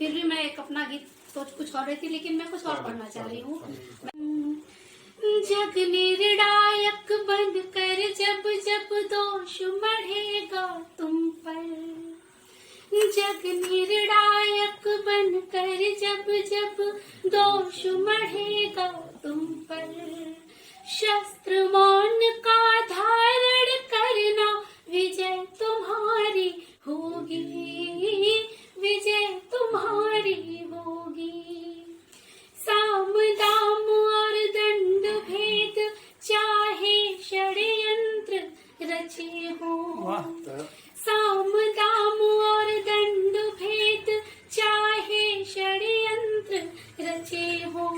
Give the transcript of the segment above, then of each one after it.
फिर भी मैं एक अपना गीत सोच कुछ और रही थी, लेकिन मैं कुछ और पढ़ना चाह रही हूँ। जग निर्णायक बनकर जब जब दोष मढ़ेगा तुम पर, जग निर्णायक बनकर जब जब दोष मढ़ेगा तुम पर, शस्त्र मौन का धारण करना, विजय तुम्हारी होगी, विजय तुम्हारी होगी। साम दाम और दंड भेद चाहे षड्यंत्र रचे हो, साम दाम और दंड भेद चाहे षड्यंत्र रचे हो,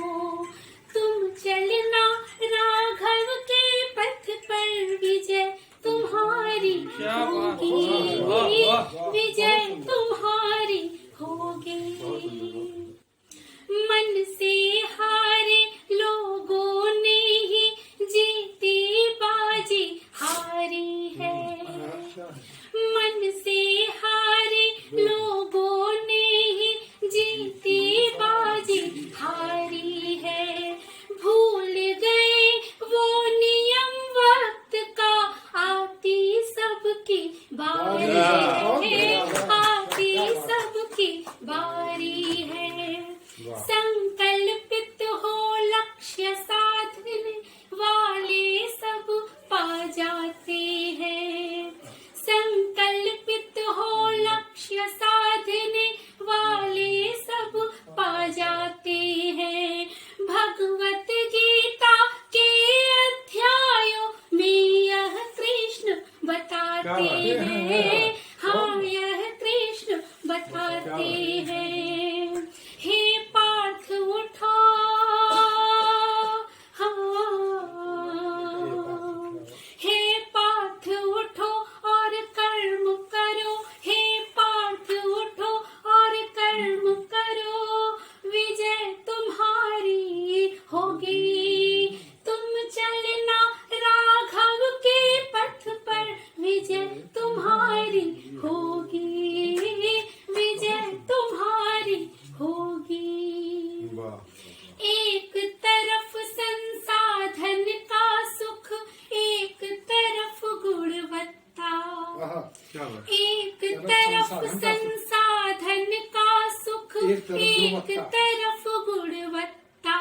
तुम चलना राघव के पथ पर, विजय तुम्हारी होगी, विजय तुम्हारी होगी। मन से हारे लोगों ने ही जीती बाजी हारी है, मन से हारे लोगों ने ही जीती बाजी हारी है। भूल गए वो नियम वक्त का, आती सबकी बारी है, आती सबकी बारी है। संकल्पित हो लक्ष्य साधने वाले सब पा जाते हैं, संकल्पित हो लक्ष्य साधने वाले सब पा जाते हैं। भगवत गीता के अध्यायों में यह कृष्ण बताते हैं, हाँ यह कृष्ण बताते हैं। हे पार्थ उठो, हाँ, हे पार्थ उठो और कर्म करो, हे पार्थ उठो और कर्म करो, विजय तुम्हारी होगी। तुम चलना राघव के पथ पर, विजय तुम्हारी होगी, विजय तुम्हारी होगी। एक तरफ संसाधन का सुख, एक तरफ गुणवत्ता, एक तरफ संसाधन का सुख, एक तरफ गुणवत्ता,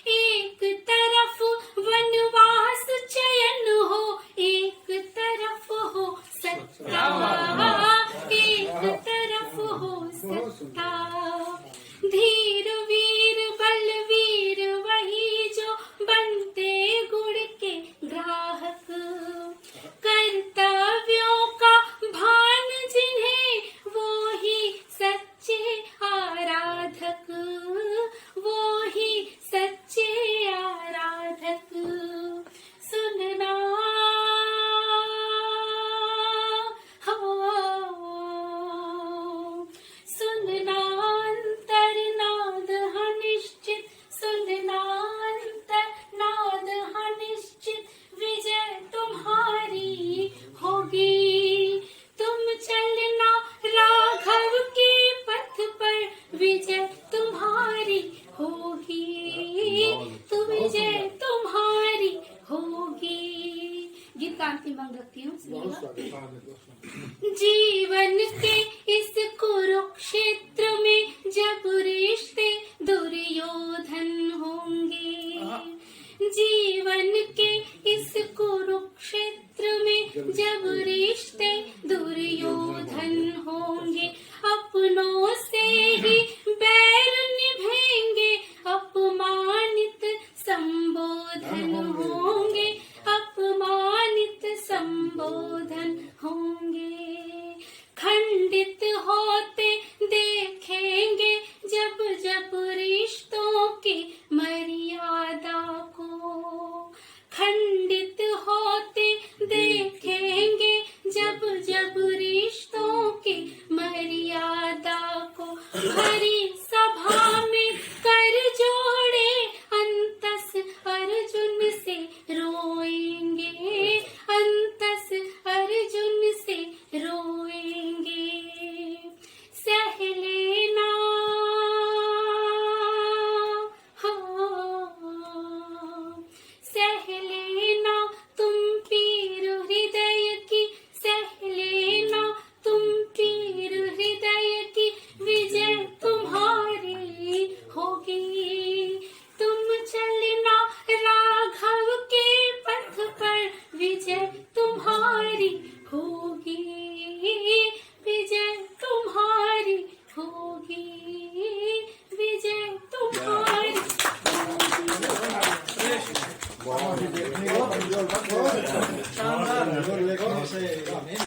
एक तरफ वनवास चयन हो, एक तरफ हो सत्ता, एक तरफ हो सत्ता। धीर वीर बलवीर वही जो बनते गुण के ग्राहक, कर्तव्यों का भान जिन्हें वो ही सच्चे आराधक, वो ही सच्चे आराधक। सुनना सुनना अंतर्नाद है निश्चित, सुनना अंतर्नाद है निश्चित, विजय तुम्हारी होगी। तुम चलना राघव के पथ पर, विजय तुम्हारी होगी, तो विजय तुम्हारी होगी। गीत का अंतिम अंग रखती हूँ। जीवन के इस कुरुक्षेत्र में जब रिश्ते दुर्योधन होंगे, जीवन के इस कुरुक्षेत्र में जब रिश्ते दुर्योधन होंगे, अपनों से ही बैर निभेंगे, अपमानित संबोधन होंगे, अपमानित संबोधन होंगे। खंडित होते देखेंगे जब जब रिश्तों की मर्यादा को, खंडित होते देखेंगे जब जब रिश्तों की मर्यादा को। भरी सभा में कर जोड़े अंतस अर्जुन से रोएंगे, अंतस अर्जुन से रोएंगे। सह लेना